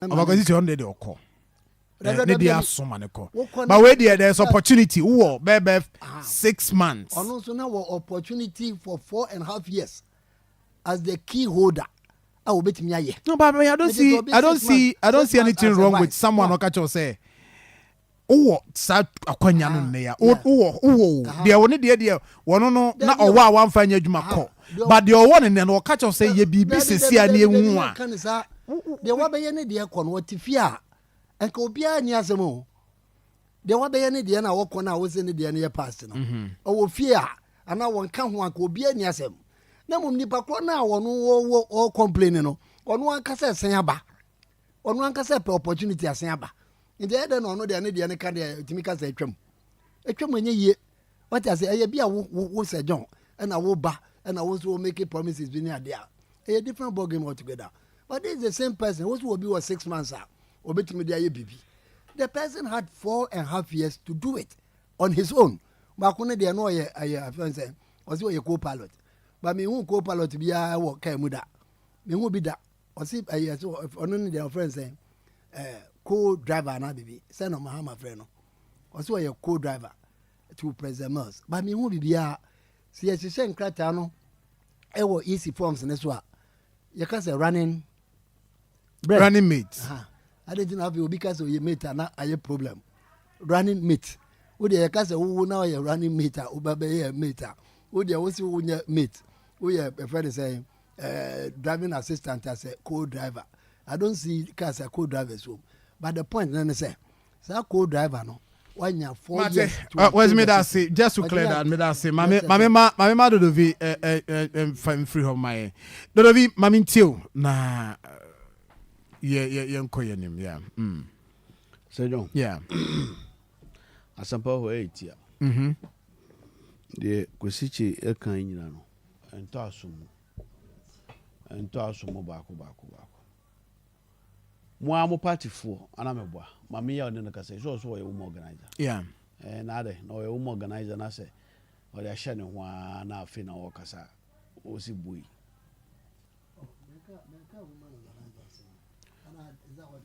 Because it's on the oko. But where there's opportunity. Oh, baby, 6 months. And also now opportunity for 4.5 years as the key holder. I will bet me. No, but I don't see anything wrong with someone who can say. Oh, sad akwanya no ne ya. Oh, there woni there wono no na owa wan fa nya adwuma ko. But the one ne no catch say ye bibi sesi a na ehu a. The wa be ye ne de ko no tifia. Enka obi a ni asemo. The wa be ye ne de na wo ko na wo se ne de na ye past no. O fie a ana won ka ho anka obi a ni asem. Na mum nipa kro na wono wo complain no. Ono anka se sen aba. Ono anka se pe opportunity asen aba. In the end, no, they are not the kind of Timika say, Trim. A trim when ye, what I say, I be a woo say John, and I will ba, and I also make promises being there. A different ball game altogether. But this is the same person who will be 6 months out, or bet me the baby. The person had 4.5 years to do it on his own. But when they are no, I say, was you a co pilot? But me who co pilot be a walk, Muda. Me who be that, or see, I saw only their friends saying, co-driver na baby send on my friend no also a co-driver to President Mills but me who be a see as you say nkrata no e wo easy forms ne so a you can say running mate I don't know if you because you mate na a problem running mate wo dey you can say wo na you running mate o ba be mate wo dey wo si wo nya mate wo your friend say driving assistant as a co-driver. I don't see cars as co-driver so. But the point then say co-driver no when you 4 years where's me that say just to clear that me that say mama do vi free of my do vi mami tio na ye nko ye nim yeah say John yeah asampa ho 8 ya de kwesichi e kan nyina no ento asomo ba ko mo party for anameboa mama ya one no ka say so ye woman organizer yeah na ade no ye woman organizer na say o dey share ne ho na afi na wo kasa o si boy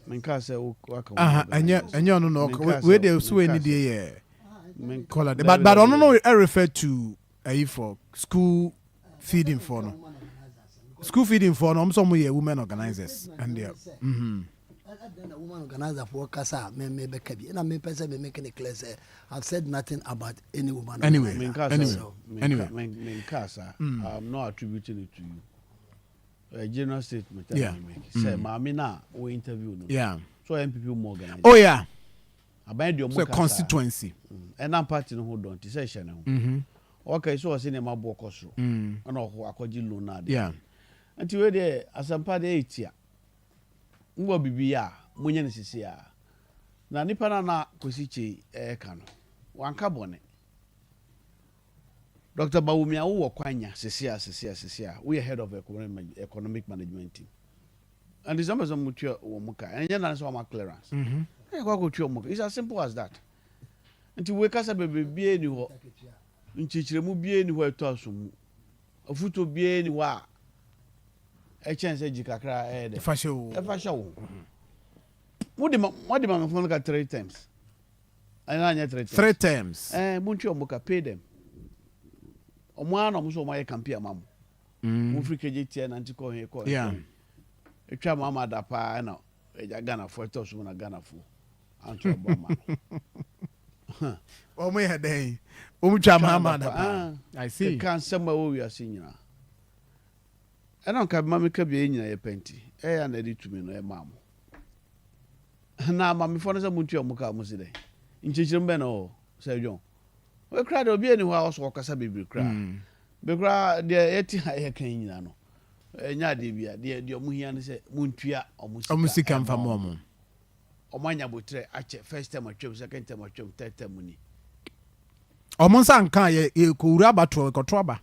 menka say o aka anya no we dey so any dey here but ono no I refer to for school feeding for no some women organizers and they a woman organizer for Casa, me Bekabi, and I may person be making a clear say I've said nothing about any woman. Anyway, Casa, I'm not attributing it to you. A general statement. Yeah. Say, Mamina, we interview. Yeah. So MPP more organized. Oh yeah. About your constituency. And I'm party no hold on to session. Okay, so I see them about Koso. And all who are yeah. Until we're there, as I'm part 8 year. Ngo bibia munye ne sisi a na nipa na kwesiche ka no wanka bone Dr. Bawumia wo kwanya sisi a we are head of economic management team and the numbers mutua wo muka enye na so ma clearance kwa ko tuo muka it's as simple as that until we kasa bebie ni ho nchichiremu bie ni ho eto asomu afuto bie ni wa a chance jikakra de fashion what the man phone 3 times and 3 times munchi omuka pay them omwana omuso omaye campaign mam mu frike jetie na ntiko he ko yeah etwa mama da pa na eja Ghana for to so na Ghana for anto obama omo ye dey omutwa mama da pa I see can sema wo wi asinyina and on mama ka be nyina ye penti ya na di tumi no e mam na mama fo no se muntu omuka mo se dey nchichirim be no say John we kra de obi eni ho a so kasa bebre kra be kra de yeti ha ye kan nyina no enya de bia de omuhia ne se muntua omusika mfa mo omanya botre ache first time atwem second time atwem third time ni omonsa nka ye kowura abato ekoto aba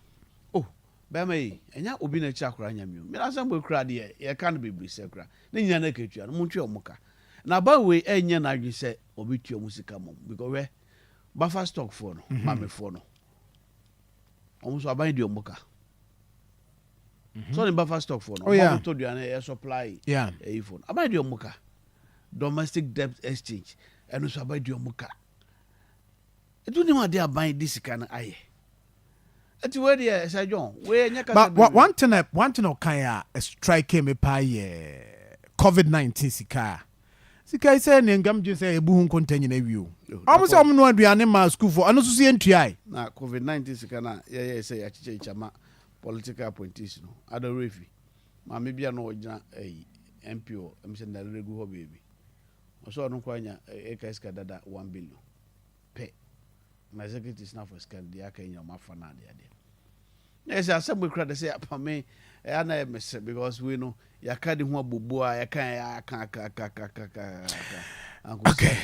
bema yi enya obi na chi akora nya mi na asem kra de ye kan bebre se kra ne nyina na ketua no muntua omuka na ba we enya na adwe se obi tua musika mom because we buffer stock for no mame for no omuso aban de omuka so the buffer stock for no yeah to do an air supply yeah e for aban de omuka domestic debt exchange and so about your muka. It don't know they are buying this kind of aye. It's where they say John. But one thing okay strike me pay COVID-19 sika say ne ngam je say ebu hun contain na wiu. Am say am no aduane ma school for anu so see entuai. Na COVID-19 sika na yeah say ya chiche chama political appointees no. Adorefi. Ma me bia no ogina MPO am say na regu ho baby. So no kwanya eka ska dada 1 billion. Pay. My executive is now for scan the aka in your mafa na there. Yes, I said we crowd say apa me na mess because we know ya ka di ho abubu a ya kan okay.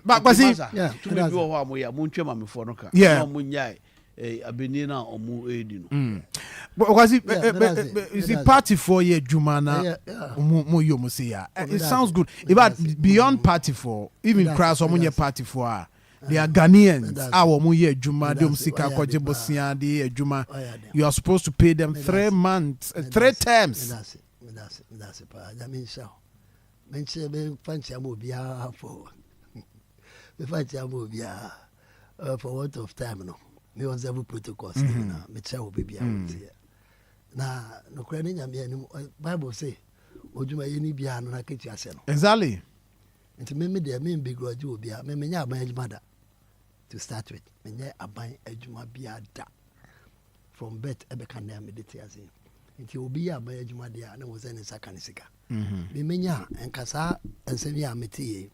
But see to me go ho amoya mo ntwe ma me fo no ka no mo nyai abeni na omu edi no. Because is the party for year Jumana mo yo mo say ya. It sounds good. If beyond party for even cross omunye party for they are Ghanaians. Our muye juma de umsika kwaje bosia de juma. You are supposed to pay them 3 months, 3 terms. That's pa. That means so. Menche be fancy amobia for. Be fancy amobia for what of time no. Me was every protocols na me tell we bia here. Na no kra ni nyame anim Bible say ojuma yeni bia no na ketu ase no. Exactly. Nti me de me begrudge obia me nya aban adwuma da to start with me nya aban adwuma bia da from birth ebe kan na me de tiase nti obi ya aban adwuma de na wo ze ne saka ne sika me nya enkasa ensemi a metie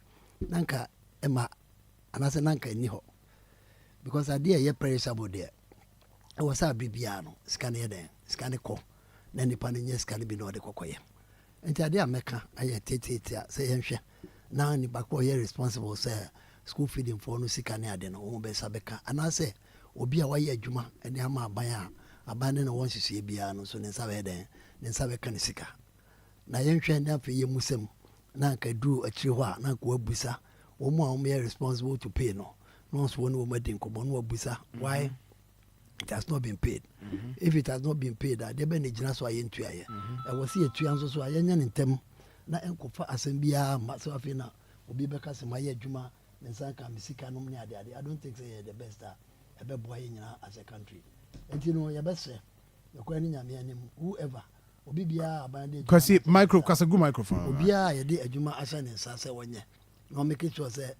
nanka ema anase nanka ni ho because idea ye perishable there e was a bibia no sika ne den sika ne ko na nipa ne nya sika ne bi no de kokoye nti ade a meka aye tete say yenhwe na ni bakọ ye responsible say school feeding for no sika ne ade no wo be sabeka ana say obi a waye adwuma ene ama aban ne won hihye bia no so ne sabe den ne sabe ka ne sika na yenhwe ne afa ye musem na ka du akiri ho a na ko abusa wo mu a wo ye responsible to pay no so wo no madin ko no abusa why it has not been paid. If it has not been paid, there be ne gina so ayentu aye e wo se etu anso so ayenya ne ntem na enkofa asembia maso afina obi beka se maye adwuma ne sanka misika no ne ade I don't think say the best e be boy nyina as a country enti no ye bese e kwa ni nyame anim whoever obi bia abande because micro kasagu microphone obi a ye de adwuma asa ne nsa se wonye no make sure say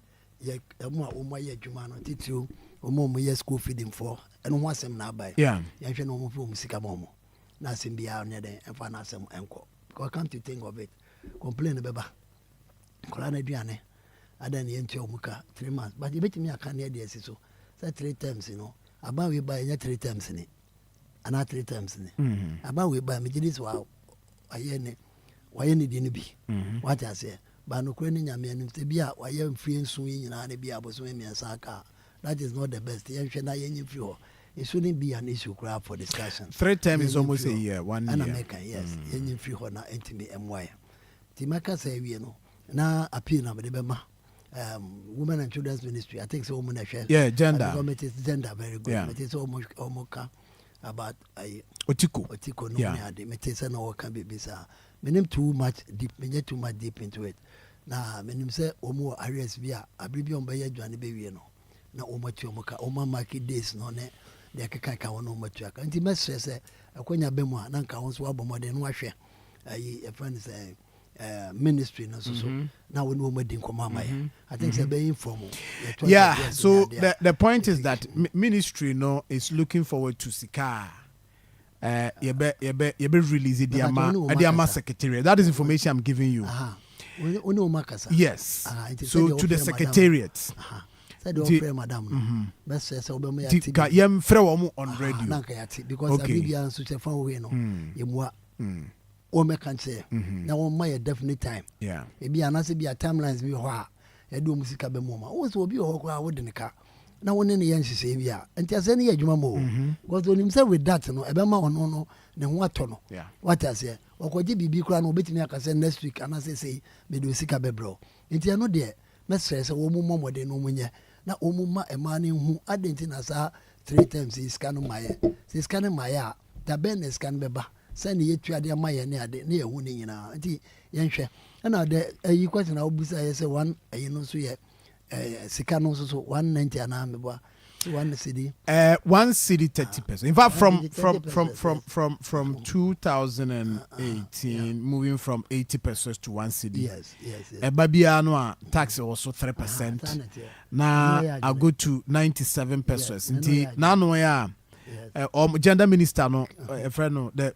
ye emu a omaye adwuma no titio omo ye school feeding for eno ho asem na abai ye hwe no omo fu musika momo na asem bia ne den enfa na asem enko because come to think of it complain beba kola na duane adan ye ntia omuka 3 months but you betimi aka na dey so say 3 times you know about we buy 3 times ni ana 3 times ni about we buy me this wow aye ne di ne bi what I say ba no kura ni nyame anim te bia waye mfie nsu yi nyina ne bia boso me miensa aka that is not the best ye hwe na ye nyimfie ho it shouldn't be an issue crap for discussion 3 times is almost a year 1 year and America yes ye nyimfie ho na entimi emwaye timaka say wie no na appeal na be ma women and children's ministry I think so women share gender gender very good it is almost about otiko no me ade me say na work be bisa menim too much deep into it na menim say omo areas bia abribi on be adwane be wie no na omatu omoka oma market days no ne de keka wono omatu aka nti mesre say akonya be mu na nka won so abomode no ahwe ayi a friend say ministry no so now we know madin komama I think say be informal so the point is that ministry no is looking forward to sika you be release the ama secretariat. That is information I'm giving you. Yes. So to the secretariat. Madam. Best say yem frɛ on radio. Because Abibian so che fan we no. Yemwa. O me kan say. Na won ma a definite time. Yeah. E bi anase bi a timelines bi ho a. E do musika be mo ma. O so obi ho ko a wo de ne ka. Na woni ne yan hise bia enti ase ne adwuma mo because onim say with that no ebe ma ono no ne ho ato no what I say okoje bibi kura no obetimi aka say next week ana say me do sika bebro enti no de me stress wo mu momode no munye na omuma ema ne hu adenti na sa 3 times is scan maye say scan maye a da ben scan beba say ne yetu ade maye ne ade ne yehu ne nyina enti yenhwe And now the question I will say one, you know, so yeah, Sikano so 190 and I'm about 1 city. 1 city 30%. In fact, from 2018, moving from 80% to 1 city. Yes. Babiano tax also 3%. Now I'll go to 97%. Now no yeah. Gender minister no friend no the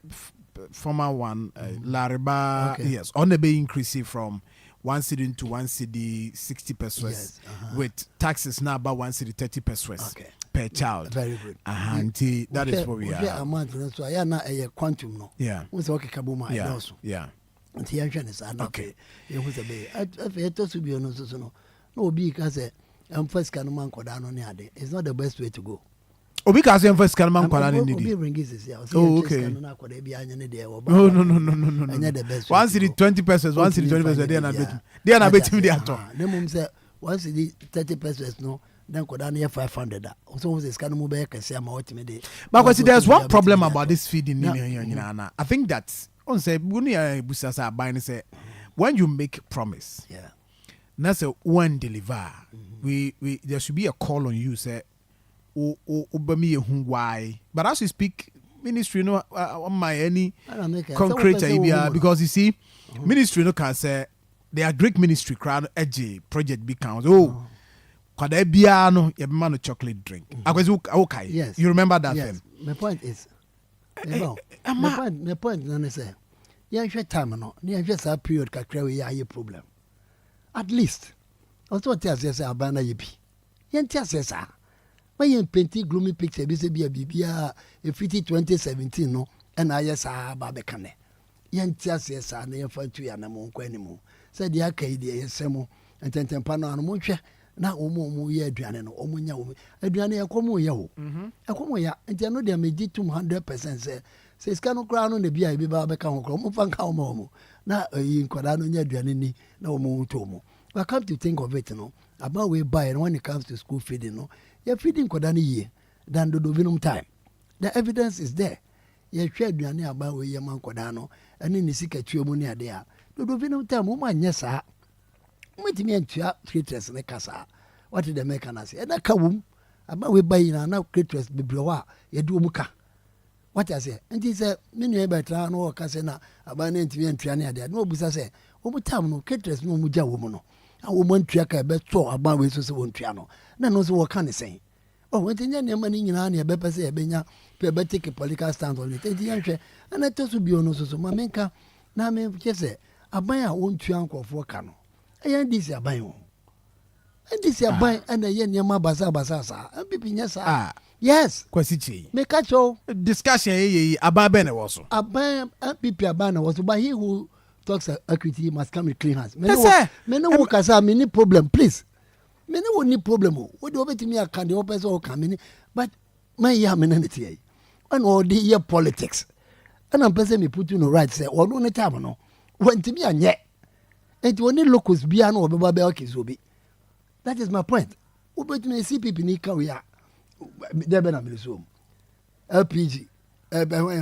former one Lariba yes on the bay increasing from 1 city to 1 city 60% with taxes now about 1 city 30% per child. Very good. And that is what we are. So I am a quantum no. Yeah. Who's okay kabuma yeah. And the action is okay. Who's a bay. I to be honest no be because first can man ko down on the it's not the best way to go. Obi ka say first can man kwala ni di. Oh okay. No. 1 city 20%, 1 city 20%. They are not betting the ato. Them say 1 city 30% no. Then go down here 500. So this can move back and say I'm ultimately. But there's one problem about this feeding. I think that on say when you make promise, now say when deliver, we there should be a call on you say. Why? But as we speak, ministry no on my any concrete idea because you see, ministry no can say they are Greek ministry crowd edgy project big count. Oh, kwada bia no ye man chocolate drink. Okay. Yes. You remember that yes. film? My point is, my point no say, yeah, share time no. Yeah, just a period kakra we have a problem. At least, also tell us say abana yipi. Yen tell us say. When painting gloomy picture, be a BBA, a 2017, no, and I yes, Babacane. Yen tears, yes, I never find you and among anymore. Said the Arcadia, Semo, and Tentempano and Muncha, now Omo, ye Adrian, Omunya, Adrian, a Como Yao. A Como ya, and you know they may do 200%. Says Cano Crown on the BI, Babacano, Fanca Momo. Now in Cordano, Adrianini, no more Tomo. But come to think of it, no, about we buy and when it comes to school feeding, no. You're feeding Kodani ye than the Dovinum time. The evidence is there. You shared your near about where your man Kodano and in the secret Chiomunia there. The Dovinum time, woman, yes, sir. What do you mean to creators in the casa? What did the mechanic say? And I come about we buy in now creators be blowa, ye do muka. What I say? And he said, many better no casena about 90 and Triania there. No, Busa say, over time, no creators no muja woman. A woman trick a bet so about we so one triano. None knows what can say. Oh, when the money in Ania Bepa say, Benya, Peba take a political stand on it. And I told to be honest, so my menka, now me just say, I buy a one trunk of Wakano. I am this a buy. And this a buy and a yen yama baza baza, and pippin yes, yes, Quasichi. Make a show discussion about Bene also. A buy a pipi a banner was by he who talks equity must come with clean hands. Men no work as a mini problem, please. Many won't need problem. What do you me a candy opens or coming? But my yamanity and all the year politics. And I'm person me put you no right say, or no time no. When to me and yet. And to only locus biano or babelkis will be. That is my point. Who bet me see people in Korea? There been a museum. LPG.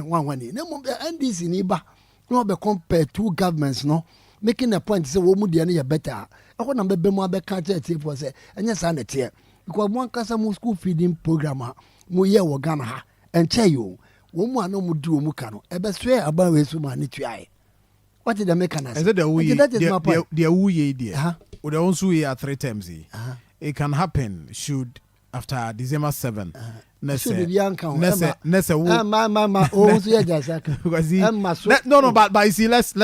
One. No, and this in Iba. No, be compare two governments, no. Making a point to say, woman, the better. I want to be more better for say, and yes, I need because one customer school feeding programmer, Muya Wagana, and tell you, woman no do Mukano, a best way about ways to manage try. What did the mechanic? Is it the way that is my point? The way idea. Would also hear 3 times. It can happen, should after December 7. No, but you see, let's if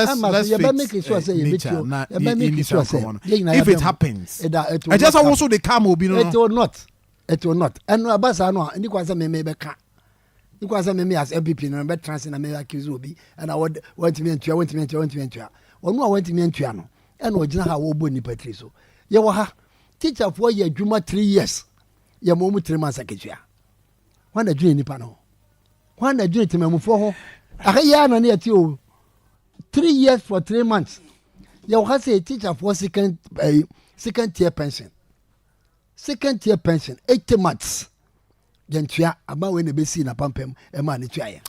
it happens, I just also the car will be it will not. And no abasa and it was a maybe car. It was a me as MPP no better trans and I accuse will be and I want to me and I want to me or no I want to me and Triano and what you know how boni patriso. Yawaha teacher for your Juma 3 years. Your mom 3 months a when a dream panel. When a dream to me for a year near you 3 years for 3 months. You have say teacher for second tier pension. Second tier pension, 80 months. Then tria about when the base in a pump and money try.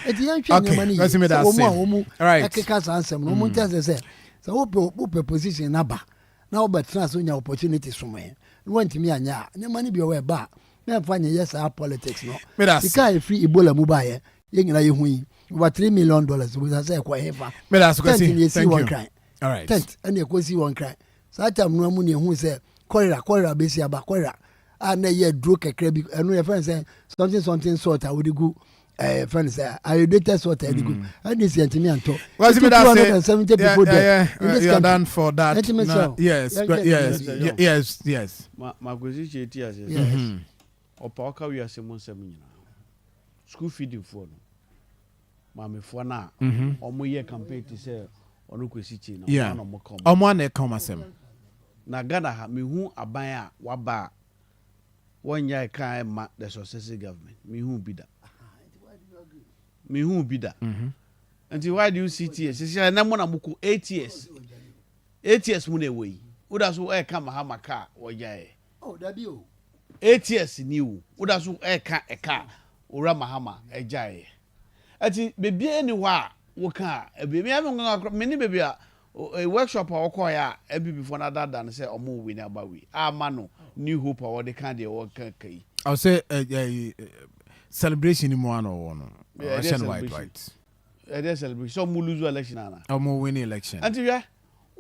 At the young money, all right. I answer. No one tells us So who position naba. Now but transfer your opportunities from me. Want me anya. No money be away ba. Me find yes our politics no. You can't free Ebola mobile. You know you over $3 million with us say quite heavy. Me that's thank you. All right. Tent and you go see one cry. So I tell no money who say Koira besi aba Koira. And ye drew a crabby and your friend say something sort I would go. Friends say I did sort I go. And this to me and talk. Well, 270 people there. You're done for that. Yes. My position is yes. Opoka we are seven school feeding for Mammy for now. Omo year campaign to say on Ukwesichi. Yeah. One Akoma. Na Ghana ha me hu aban a waba 1 year kan ma the successive government. Me hu bi da. Until why do you see TS? Say na mo na muko 8 years. 8 years mu na we. Uda so e ka mahama ka wo yae. Oh, that be o. 8 years ni wo. Uda so e ka ora mahama e jae. Ati bebi eni wa wo ka e be me ni bebi a a workshop or call ya before another than say or move in about we. Mano, New Hope or the kind of work. I'll say celebration in one or one. Russian white. It is celebration. So we lose election. Or more winning election. Until ya,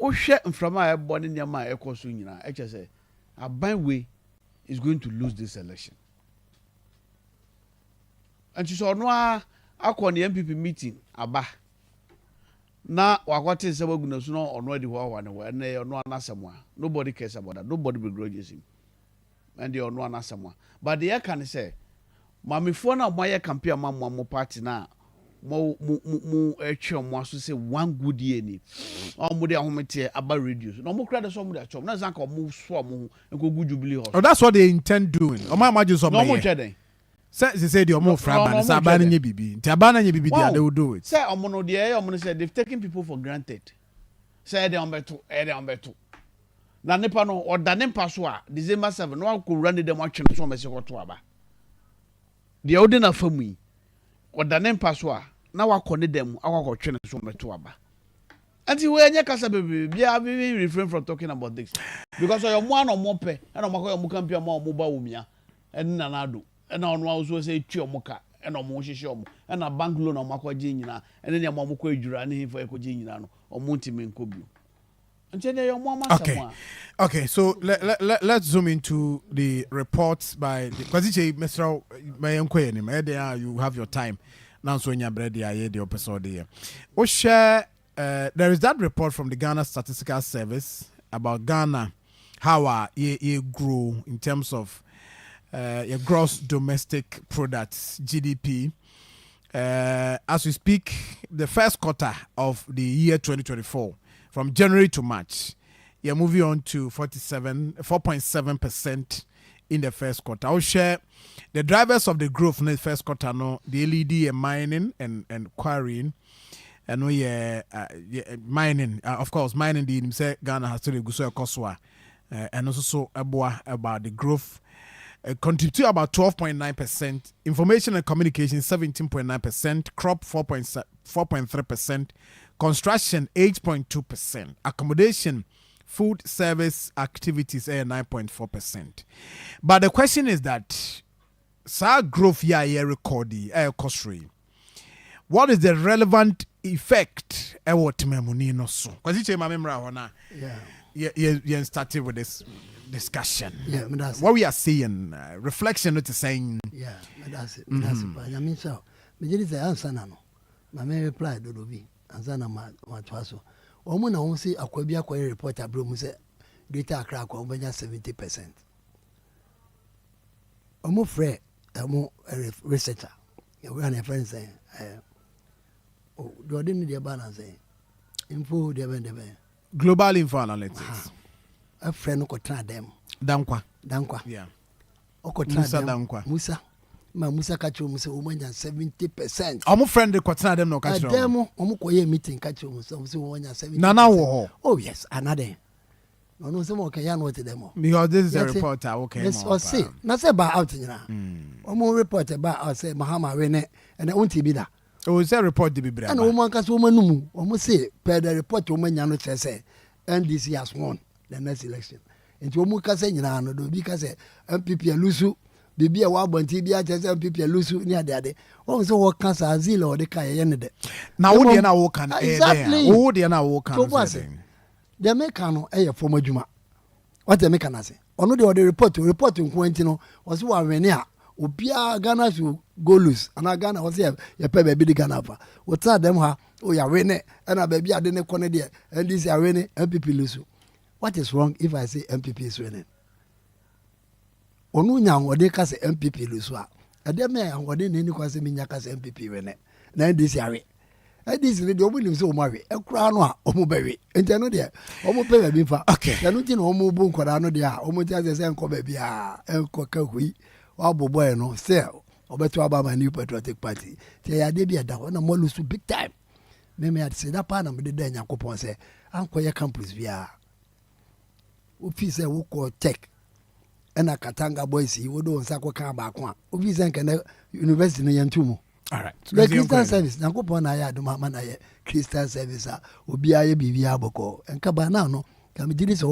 oh, share from my body near my echo soon. I just say, a byway is going to lose this election. And you saw no, I call the MPP meeting, Abba. Na wakwate se waguna so no ono adi ho wa ne wa na ono anasemwa nobody cares about that, nobody begrudges him and the ono anasemwa but the can say mamefo na mo ye campaign mo party na mo etwe mo aso say one good year ni omo de ahomete aba radio no mo kra de so mo de achom na zanka mo so mo enkogu jubilee ho. Oh, that's what they intend doing. O ma imagine some no mo tweden say the omo fraba say abana nye bibi nti abana nye bibi they will do it. Say omo no de omo say they've taken people for granted. Say they ombeto na nipa no oda nipa so a December 7 no ko run dem atwe so mese ko to aba de odi na famu yi oda nipa so a na wakọ ne dem akọ twe so meto aba. Until we anya kasa bebe bia we refrain from talking about this because your mo an omo pe na omo ko omo campaign ma omo ba womia en na na do and on also say tue omoka and omo hihye omo and a bank loan omo gye nyina and then omo ko adwura ne hifo ekogye nyina no omo ntime nkobio ntene yo mo amasama. Okay, so let's zoom into the reports by the Kwaziche Mr. Mayenkoye ni you have your time now so nya bread ya the episode here. O share there is that report from the Ghana Statistical Service about Ghana how ye grow in terms of your gross domestic products, GDP. As we speak, the first quarter of the year 2024, from January to March, you're moving on to 4.7% in the first quarter. I'll share the drivers of the growth in the first quarter. No, the LED and mining and quarrying. And we mining, of course, mining. The say Ghana has to go so koswa, and also about the growth. Contribute about 12.9%, information and communication 17.9%, crop 4.3%, construction 8.2%, accommodation, food service activities 9.4%. But the question is that growth year recording cost rate. What is the relevant effect? What memoni no so? Because it's my memory you started with this discussion. Yeah, what we are seeing, reflection, not saying. Yeah, that's it. That's it. I mean, so, me just say answer no. My main reply do be answer na ma twaso. Omo na won say akwabia kwa report abro mu say Greater Accra kwa obenya 70%. Omo frɛ omo researcher. You run a friend say do didn't the balance say info the ben global info analytics. A friend ko tra dem dankwa yeah Musa dankwa Musa kacho Musa umanya 70%. Omo friend ko tra dem no kacho dem omo ko ye meeting kacho Musa umanya 70%. Nana wo. Oh yes, another. No say mo kan ya no te dem. Because this is a reporter okay. Yes, or say na say ba out nyina. Omo report ba out say Mahama we ne and unti bi da. o say report the bibra and woman ka so manum o say per the report o manya no che say NDC has won the next election nti o mu ka say nyina no do bi ka say MPP alusu bibi a wa bonti bi a che say MPP alusu ni ade o so wo ka sa azil o de ka ye ne de na wo de na wo kan exactly wo de na wo kan the make no e ye form adwuma what the make na say ono de o de report nko anti no o so wa wene a obia Ghana should go loose and Ghana was here ya pe baby di Ghana fa o ta dem ha o ya wene and baby ade ne kone there and this ya wene MPP lose. What is wrong if I say MPP is winning? Onu nya ngode ka say MPP lose a ade me ngode ne ni kwa say me nya ka say MPP wene na this ya we this ni de omo nim say o ma we e kura no a omo ba we enti no de omo pe baby fa ya no ti na omo bu nkora no de a omo ti say enko baby a enko ka hui boy no say obeto about my new patriotic party say ya dey be da na mo lose big time me had say that part na me dey Yakopon say anko ye campus bia ofi say wo ko tech na Katanga boys yi wo do nsa ko kan ba ko a ofi say nka university no yantumu all right the Christian service Yakopon na ya do ma na ye Christian service a obi aye bibia boko nka ba na no ka me diri so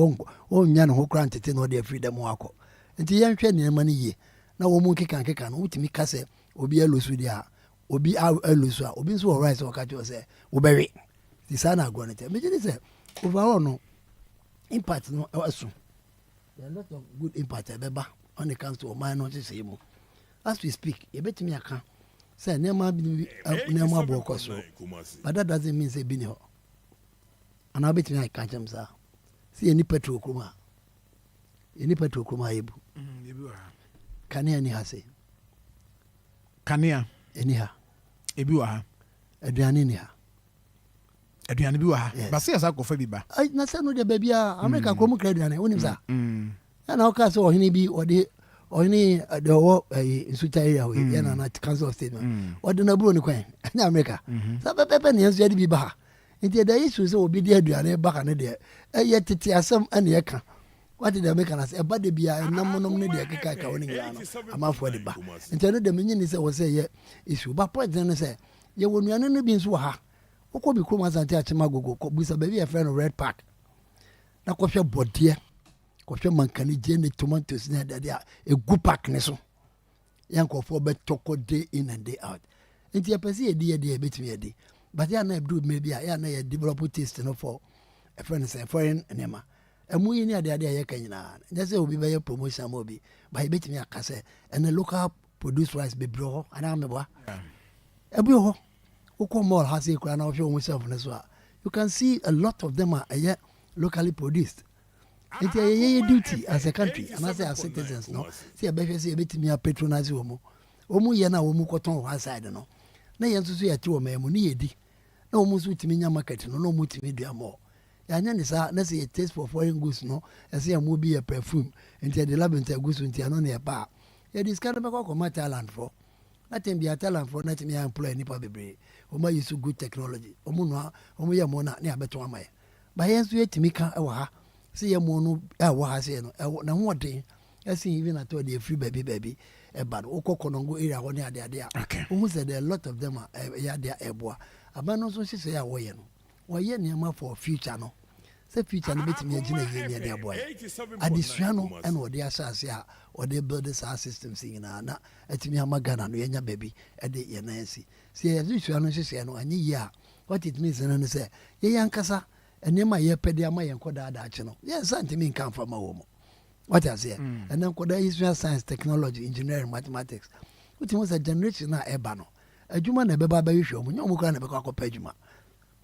won nya no ho kra ntete no de freedom wako nti yen hwe ne mani ye na wo mu keka no wutimi ka se obi elosu dia obi elosu a obi nso right o ka jo se wo bewe ti sana agro ne te me je se overall no impact no asu there are a lot of good impact ebeba when it comes to man no say mu as we speak e betimi aka say nema bo koso but that doesn't mean say bi ne ho ana betimi aka jam sa see any petrol kuma yebu kanea ni hase kanea eni ha ebi wa ha aduane ni ha aduane bi wa ha ba se yasa kofa bi ba ai na se no de baby a America ko mu kra aduane wonim sa na o ka se ohini bi ode ohini de wo insuta area we yana na council of state ode na bro ni kwan na America sa pepe ne yanso yade bi ba ha nti da issue se obi de aduane ba ka ne de ye tete asem ane ye ka what did they make us a body be a number ne de kaka woni ngano ama for the ba nti no de menyi ni se wo se ye issue ba point ne se ye wonuane no bi nso ha ukọ bi krom asante achema gogo ko busa ba bi e friend red park na ko hwe bode ko hwe mankani je ne tomatoes ne de a egu park ne so yankofo be toko day in and day out nti e pese ye de betimi ye but ya na do maybe ya na ye develop taste no for a friend say foreign enema emu yi ni ade ye kan nyina nyase obi be ye promotion mo bi ba ye betimi akase and local produce rice be bro ana meboa ebu ho ukọ mall has a crown of your self you can see a lot of them are locally produced. It's a duty as a country and as citizens no see a better say betimi patronize omo ye na omo cotton one side no na yen so ya ti o memu ni edi na omo so timi nya market no na omo timi dua mo ya nya ni sa na say taste for foreign goods no e say mo bi a perfume enti the lab enti goods enti ano na e pa ya discard me ko ma talent for nothing be a talent for nothing me employ ni pa bebre omo use good technology omo no omo ye mo na na abeto amaye ba yen so yetimi ka e wa ha see ye mo no e wa ha se no na ho den asi even at all the free baby e bad okokonongo area ho ne ade a who said a lot of them are ya they eboa abano so say ya wo ye no wo ye niam for future no say future no betimi agina ye ne ade eboa adisua no e no de asase a o de build this system sing na etimi amagana no ye nya baby e de ye na asi say adisua no say no anyi ye a what it means no say ye yankasa enema ye pede ama ye nkoda da ache no yes antimi nkan fa ma wo mo what I say and then nkoda history science technology engineering mathematics what was a generation na eba no adwuma na beba ba yehwe mo nyomo kra na beka akọpa adwuma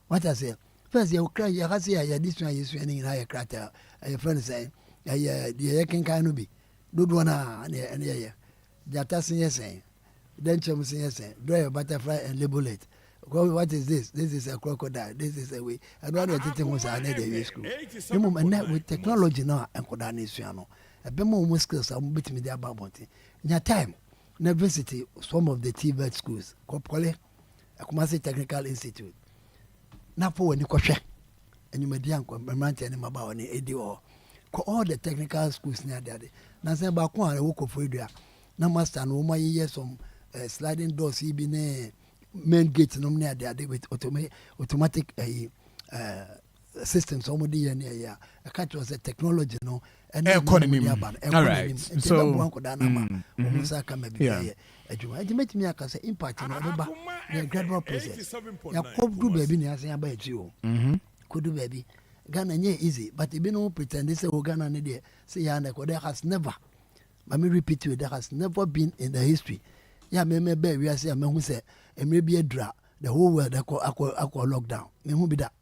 what I say first ye kra ye ha say ya this one yesu ani na ye krata your friend say ye kenkan no bi dodo na ye jata sin ye say then chem sin ye say draw your butterfly and label it. What is this? This is a crocodile. This is a way. I don't know what was I need a school. The moment with technology now and could no. A bit more skills are bit me there about it. In your time, university, some of the TVET schools, Kopole, Akoma Technical Institute. Now for when you question and you made young community and about any ADO. All the technical schools near there. Now say about one, I woke up for you. Now, master, no more years some sliding doors, he been main gate no near there with automatic systems almost the I catch was a technology no and economy. All right. So it made me a impact in gradual process. Ya could do baby near about you. Could do baby. Ghana easy, but it be no pretend they say Ghana need say there has never. Let me repeat to you, there has never been in the history. Yeah, me we are saying who say and maybe a dra the whole world aqua lockdown. Me who be that?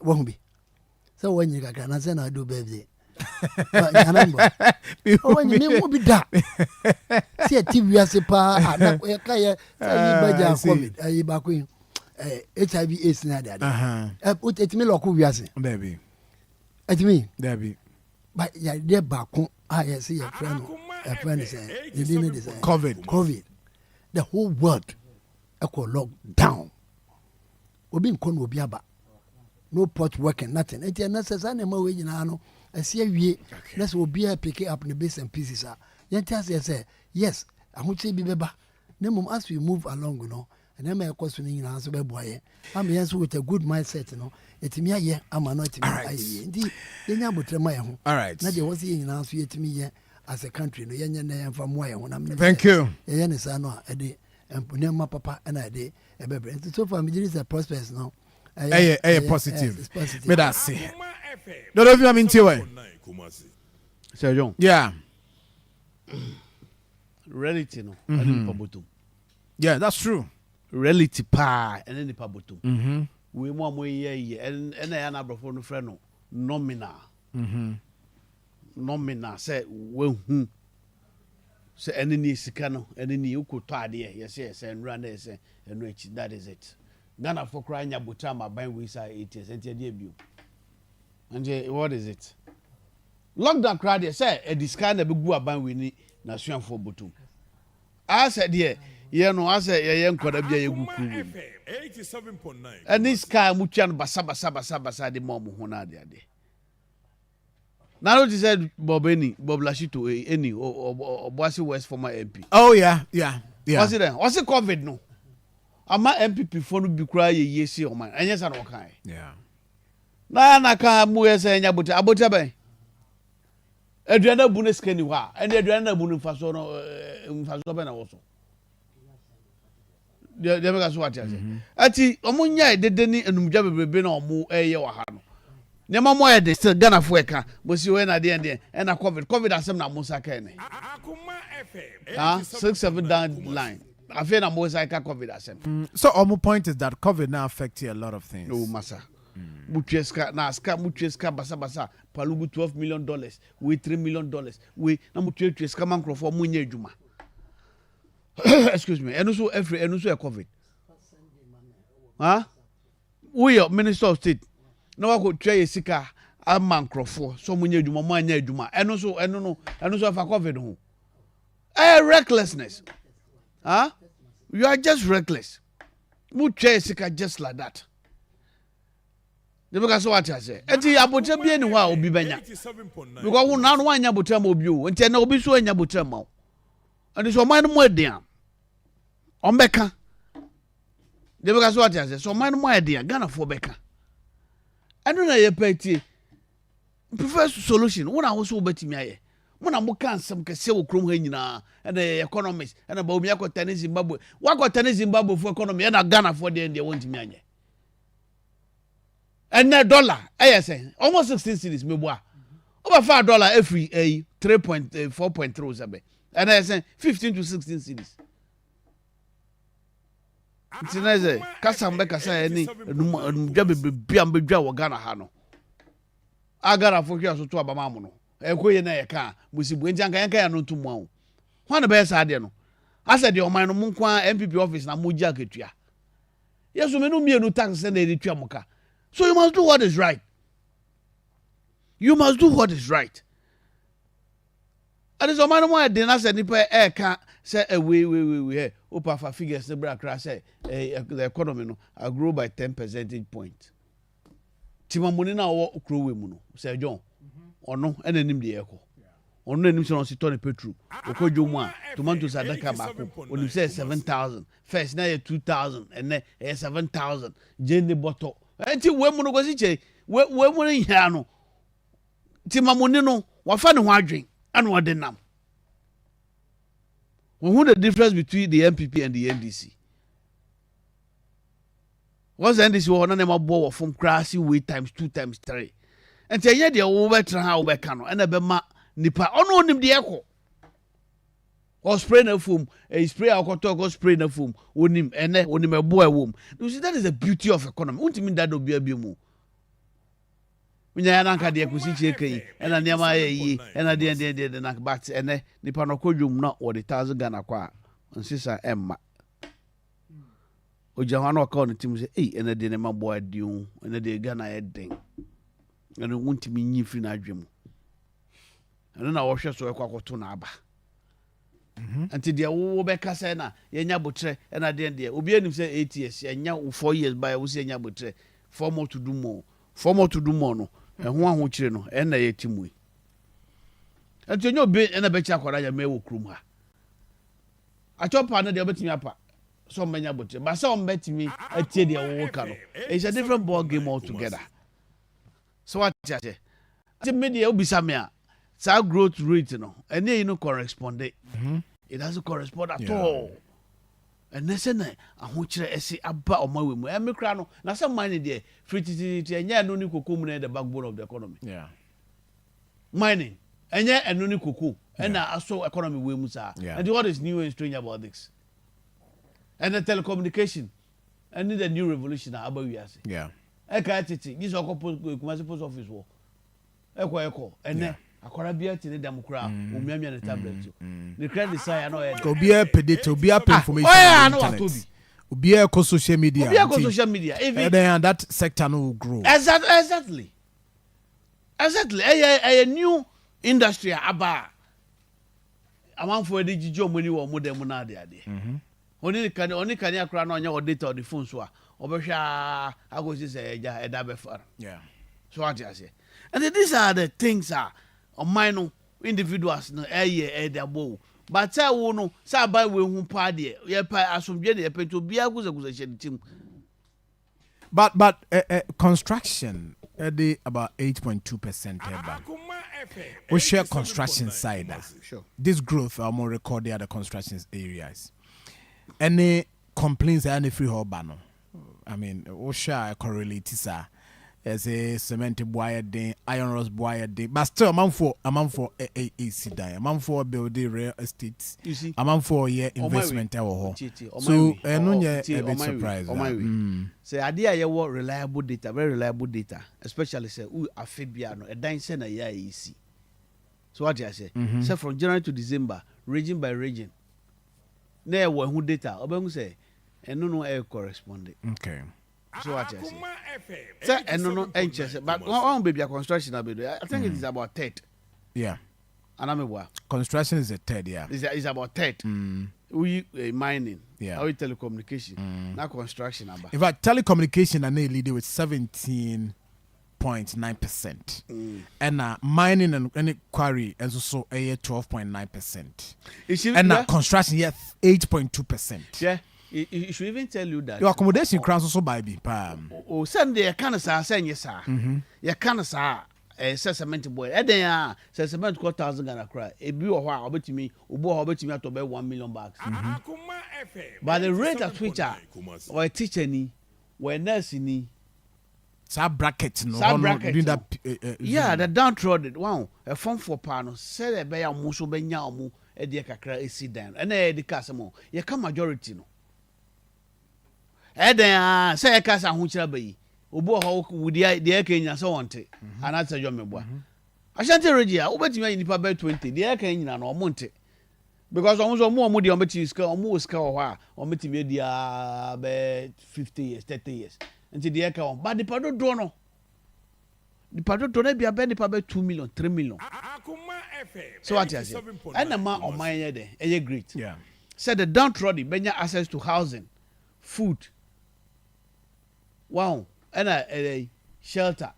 Won't be. So when you can I say I do baby. When you mean who be that? See a TV as a pa COVID back when HIV AIDS na there. Put it me loku wiase. Baby. It me. Baby. But yeah, there back I see a friend is COVID. The whole world equal lockdown. Obi nkon obi aba. No port working, nothing. It is necessary no way you know. I see we let's obi pick up in the base and pieces. Yenta say yes, I want to be beba. Nemum as we move along, you know. And then my question in answer by boy. I'm yes with a good mindset, you know. It me yeah, I'm not indeed. All right. Now there was in answer to me as a country, no yen from where when I'm thank you. Yen is I know a day and put my papa and I day a baby. So far, me is a prospect now. Positive. But that's it. Don't know if I'm into it. Sir John. Yeah. Reality no. Yeah, that's true. Reality pa and then the pabotum. We more ye and I am a no friend no nominal. Nominal say well say any sikano any you could tardy yes and run there say and rich that is it. Ghana for crying abutama by we say 80s and debut. And what is it? Lockdown crowd say a discount a big ban we need nation for butum. I said yeah no I said yeah could be a good 87.9 and this guy muchan basa the mom hona de now you said Bob Lashito any or Bossy West former MP. Oh yeah. What's it then? What's it COVID no? Ama MPP phone be cry ye see o man. Anya sa no kan. Yeah. Na kan mu ye say nya abota ben. Aduana bu ne skani wa. And aduana bu ne faso no ben na wo so. De me ka so what ya say. Ati omunya dede ni enumja bebrebe na omu eye wa ha no. Nema mo ye de still Ghana fo eka. Bo si we na de and na COVID asem na musa kan ne. Akoma FM 67 down line. I feel na most like COVID asem. So our point is that COVID now affects a lot of things. No massa. Mucheska na ska mucheska basa palugu $12 million. We $3 million. We na mucheska mankrofo munye adwuma. Excuse me. And so COVID. Huh? We are Minister of State. No I go try sika a mankrofo so munye adwuma manya adwuma. And so for COVID ho. Recklessness. Huh? You are just reckless. Mucheska just like that. Because what I say. Enti abotre bi eni wa obi benya. Because who now wan abotre ma obi o. Enti na obi so anya abotre ma. And so man mo edian. Ombeka. Because what I say. So man mo edian Ghana for beka. Anu na ye peti. Prefer solution. Wona wo so betimi aye. Mona mo kan sam kese wo krom ha nyina. And the economics and about me akota Zimbabwe. Wa akota Zimbabwe for economy na Ghana for the end they want me anye. And $1, I say almost 16 cities me boa. Over $5 every 3.4.3 and I say 15 to 16 cities. It's nice. Kasambe kasa any jabe biambe dwa wo Ghana ha no. Agara for here so to abama no. Ekoye na ye ka musibu enjanka yanka ya no ntumu awo. Hwan be sa ade no. Asa de oman no munkwa MPP office na moji aketua. Yeso me no mienu tax na ede tua muka. So you must do what is right. You must do what is right. And so man mo de na say nipa ka say we opa for figures the bra crash say the economy no grow by 10 percentage point. Timamoni na wo okro we mu no say John ono enanim de ekọ. ono nim so no si tone petrol okojo mu a tomatoes adaka baako onim say 7,000 first na 2,000 and then 7,000 jene bottle enti we mu no go si che we mu no hia no ti mamoni no wafa ne ho adwen ana wode nam who the difference between the MPP and the NDC what's the NDC wo na ma bo wo from crassy wait times 2 times 3 enti enye de wo betra ha wo beka no ena be ma nipa ono onim de ekọ or spray na foam a spray alcohol go spray na foam onim ene onim ebo ewom you see that is the beauty of economy untimi that obi abiemu unya na nka de kusi cheke ena niam aye yi ena de na but ene nipa no kodwum na wo de 1,000 Ghana kwa nsisa emma ojawa na ka on tim say ena de ne mabo adiu ena de Ghana ye den ena untimi nyi firi na adwem ena na wo hwe so ekwakoto na aba anti dia wo be ka say na yenya botre ena de obi anim say 8 years yenya 4 years by wo say yenya botre 4 more to do more no ho aho kire no ena ye timui anti onyo be ena be cha kwara ya mewo krum ha achopa na de obetimi apa so menya botre ba so mbetimi atie de wo ka no it's a different ball game altogether so what ya say ati media obisa me a sa growth rate no ene you no correspond it doesn't correspond at all and nese na ahokire ese aba omawe mu me kra no na some money there free titi enya no ni kokom na the backbone of the economy mining enya eno ni koko and aso economy we mu sa and what is new and strange about this and the telecommunication and the new revolution about we ase e ka titi this okopo Kumasi post office wo eko ene akwara bia ti ne dam kura omiamia ne tablet the credit side no e obi e pedate obi a information obi e ko social media even then that sector no will grow exactly a new industry aba amanfo de jijo moni wo mo dem na ade oni kan akura na onya o data on the phone so a obehwa agosi say eja eda be far so what you say and these are the things on mine individuals no their bow but say wo no say buy we hu pa de ye pa asomdwe de ye pa to bia guzaguza hyetim but construction about 8.2% here. We share construction side. Sure. This growth are more recorded at the construction areas. Any complaints any free urban? I mean, we share correlate as a cement boy day, iron rods boy day, but still amount for AC die, amount for building real estate, amount for year investment. So, no, a bit surprised. Say, idea you want reliable data, very reliable data, especially say, a Fabiano, a dine center, yeah, easy. So, what I say, say from January to December, region by region, there were who data, Obama say, and no air correspondent. Okay. So what you say? And no interest, but one baby a construction. I think it is about third. Yeah, and I'm aware. Construction is a third. Yeah, it's about third. We or mining. Telecommunication. Now construction. In fact, telecommunication and they lead with 17.9%, and mining and quarry and also a 12.9%, and construction 8.2%. Yeah. It should even tell you that your accommodation crowns also by be oh Sunday can say yes sir you can say cement boy e den say cement cost 1,000 Ghana cry e bi wo ho a obetimi to be 1 million bags but the rate at which or teacher ni or nurse ni sub bracket no doing that yeah the downtrodden wow a form for pano say e be ya mo so benya omo e de kakra esi dan e na e de kasemo ye ka majority no eden say kasa ho kira bayi obo ho wudi de Kenya so wonte anata jomeboa Ashanti regia obetimi nipa be 20 de Kenya na omonte because omo de ometi ska omo ska ho a ometimi dia be 50 years 30 years nti de ka on but the pado do no the pado do na bia be nipa be 2 million 3 million so what you say and ma o man ye de e great yeah said the downtrodden benya access to housing food wow and a shelter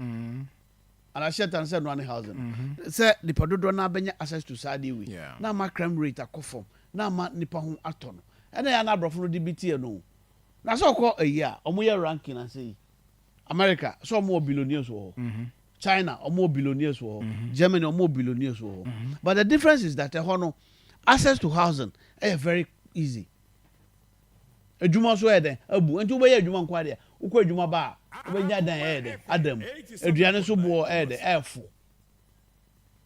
and I said and said 1,000 say the padodo na benya access to sadi we na ma crime rate akofom na ma nipa ho atono ene ya na brofo no DBT no na so call a year omo ye ranking and say America so more billionaires wo China more billionaires wo Germany more billionaires wo but the difference is that access to housing is very easy. Ejuma so eden abu enti wo be ejuma nkwa de ukọ ejuma ba wo nya dan eden adam eduane so bo eden efo.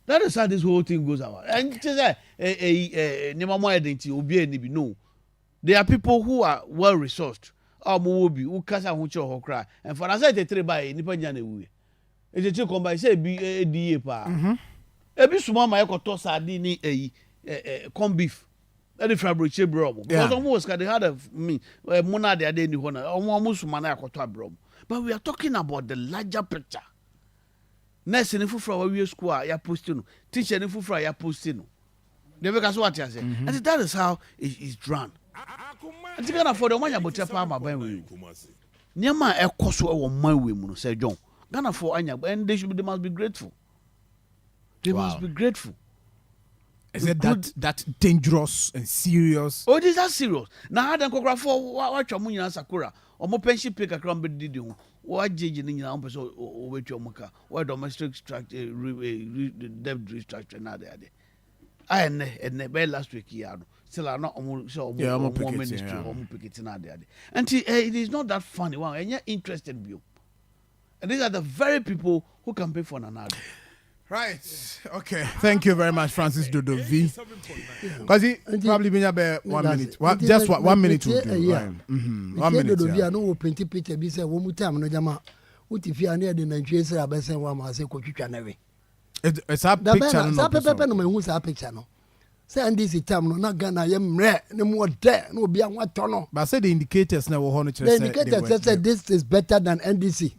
That is how this whole thing goes about. And it is ni mama eden ti obi eni bi no. There are people who are well resourced. Mo obi who kasa ho che ho kra. And for answer the three by nipa nya na wu. E je come by say bi edie pa. E bi suma ma ekoto sadi ni corn beef. Any fabriche bro. Because almost they had mona the day ni hona. Almost mana akoto bro. But we are talking about the larger picture. Nurse ni fufura we school ya posting. Teacher ni fufura ya posting. They make us what you say. And that is how it is run. And you can afford the money about your farm by we. Nyama ekoso e wo man we mu no say John. Ghana for anya and they must be grateful. They must be grateful. Is it that dangerous and serious? Oh, this is serious. Now, I don't go for what your money and Sakura or more pension pick a crumb did you. What judging in your person over your muka or domestic structure, debt restructure now there. I and the last week here still are not almost so more ministry or picketing out there. And it is not that funny one, and you're interested in you. And these are the very people who can pay for another. Right. Okay. Thank you very much, Francis Dodo V. Because he probably been about 1 minute. Just 1 minute to do. Right. 1 minute. Dodo V, I know plenty picture. Be say one more time. No jama. Uti fi ane de Nigeria say abese wa ma say ko twitwa na we. It's a picture. No pepe no me say a picture no. Say and this time no na Ghana ye mre ne mo de no obi an wato no. But say the indicators na wo ho no the indicators say this is better than NDC.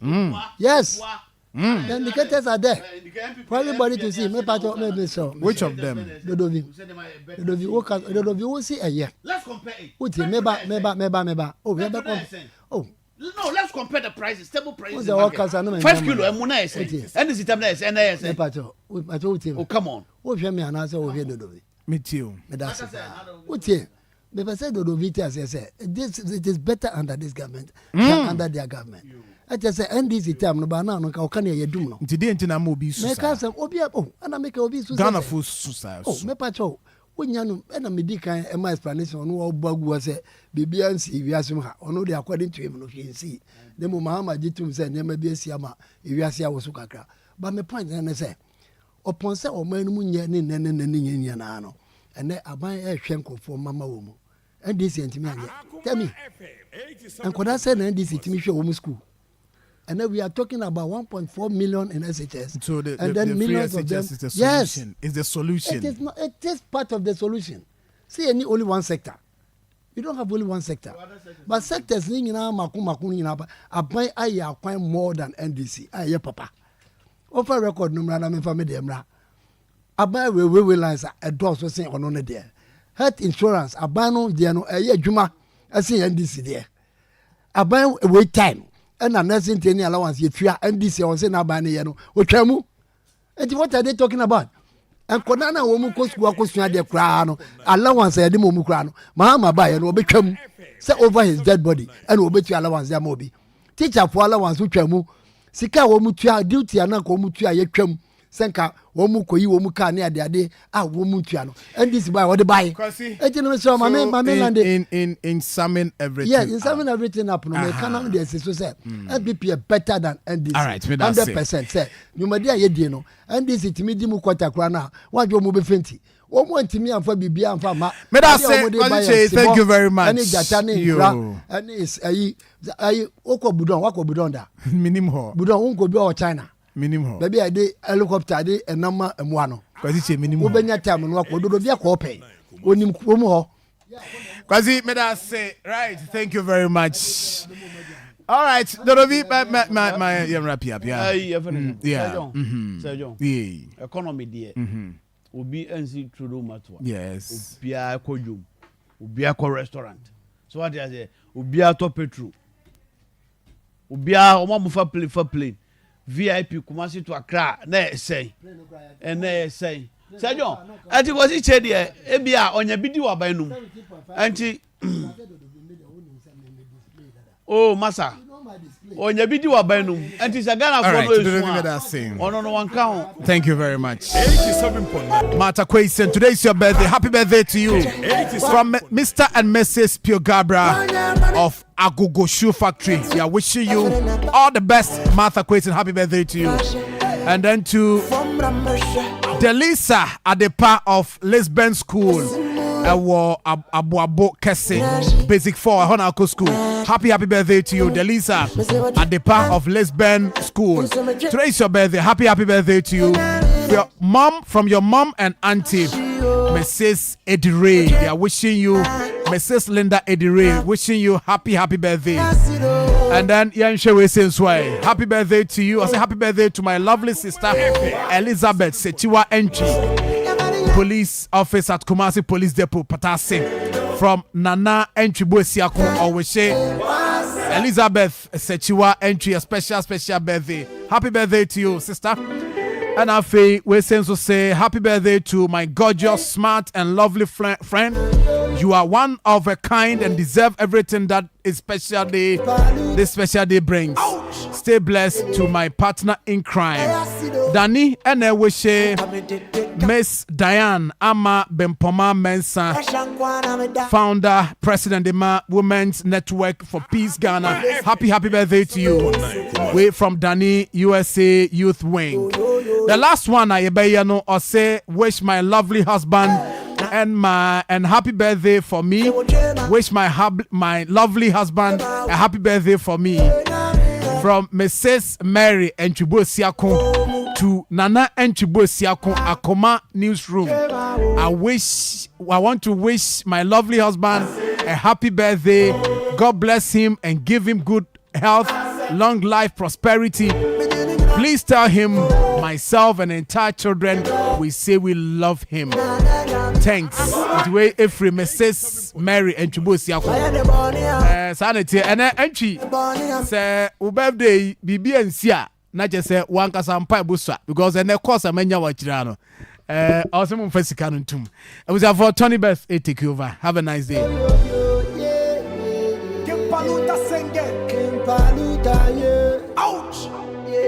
Yes. The indicators are there for everybody to see. Maybe so. Which of them? Dodovi. Dodovi will see a year. Let's compare it. Meba. Oh, we have Oh. No, let's compare the prices. Stable prices. 5 kilo. And this is time. Oh, come on. Oh, you me answer over here, Dodovi. Me too. What here? Maybe say Dodovi say this it is better under this government than under their government. I just say NDC time no ba na no ka kan ye dum no. Today ntina ma obi susa. Me ka say obi ana make obi susa. Ghana for susa. Oh, me pa cho. Wonya no na me di kan e ma explanation no obagu say bibia nsi wiasem ha. Ono dey according to him no hwensi. Dem Muhammad jitum say nema bi asia ma wiase awoso kakra. But me point na say upon say o man mu nye ne nye na no. Ene aban e hwe nkofo mama wo mu. NDC ntimi anye. Tell me. And could I say NDC ntimi hwe wo mu school? And then we are talking about 1.4 million in SHS. So and then millions of them. Is the solution. Yes, is the solution. It is not. It is part of the solution. See, any only one sector. You don't have only one sector. But sectors ni na maku ni na abai aye acquire more than NDC. Aye papa. Offer record number na me family dem ra. Abai we lines a door so say ono ne there. Health insurance abai no there no aye adwuma asi NDC there. Abai wait time. And a nursing training allowance you tria NDC on say na ba ne ye no otwamu. And what are they talking about? And konana wo mu ko school akosua de kra no allowance ye de mo mu kra no mahama ba ye no obetwam say over his dead body and obetu allowance ya mo bi. Teacher for allowance otwamu sika wo mu tua duty ana ko mu tua ye twam senka wo mu koyi wo mu ka ne ade wo mu tua no NDC ba wo de buy e so in summing everything. Yeah, in summing everything up no me can dey say so say NPP better than NDC. All right, 100% say nyumadi a ye die no NDC timi di mu kwata kra na wa jo mu be fenti wo mo ntimi amfa bibia amfa ma me that say thank you very much. Any jata ne kra any is ayi okọ budon da minim ho budon won bi o China minimum. Baby, I did helicopter, de a number and one. Because it's a minimum. Ubenya time and walk with the copy. When you come home. Because it made us say, right, thank you very much. All right, Dorovi, my wrap up, yeah. Yeah. Economy, dear. Will be NC through matter. Yes. Ubia Kojum, Ubia restaurant. So what I say, Ubia to petrol. Ubia Omamufa plane. VIP Kumasi to Accra na say and na say Sergeant ati was it there ebia onya bidi wa ban num anti oh massa onya bidi wa ban num anti sagana for no sing. ono no wan kan. Thank you very much. Martha Quayson, today is your birthday. Happy birthday to you. From Mr. and Mrs. Pio Gabra of Agogo Shoe Factory. We are wishing you all the best, Martha Quayson. Happy birthday to you. And then to Delisa Adepa of Lisbon School. Abuabo Kese Basic 4 Honako School. Happy birthday to you, Delisa Adepa of Lisbon School. Today is your birthday. Happy birthday to you. From your mom and auntie, Mrs. Edire. They are wishing you, Mrs. Linda Edire, wishing you happy birthday. And then Yanshe we say happy birthday to you. I say happy birthday to my lovely sister Elizabeth Sechiwa Entry, police office at Kumasi Police Depot, Patase. From Nana Entry Bosiako Oweshe. Elizabeth Sechiwa Entry, a special birthday. Happy birthday to you, sister. And Afi, we say happy birthday to my gorgeous, smart, and lovely friend. You are one of a kind and deserve everything that this special day brings. Stay blessed to my partner in crime, Danny, and I wish Miss Diane Ama Bempoma Mensa, founder, president of the Women's Network for Peace Ghana. Happy birthday to you. We from Danny USA Youth Wing. The last one I or say wish my lovely husband and happy birthday for me. Wish my lovely husband a happy birthday for me. From Mrs. Mary Enchibosiako to Nana Enchibosiako Akoma newsroom. I want to wish my lovely husband a happy birthday. God bless him and give him good health, long life, prosperity. Please tell him myself and the entire children we say we love him. Thanks. The way every Mrs. Mary and Chubosiako. Sanity and entry. Say, birthday, BB and Sia. Not just say one casampa busa because then of course I menya wachirano. Awesome Fesican tomb. It was for Tony Beth. Take over. Have a nice day. Kimpaluta senge. Kimpaluta ye.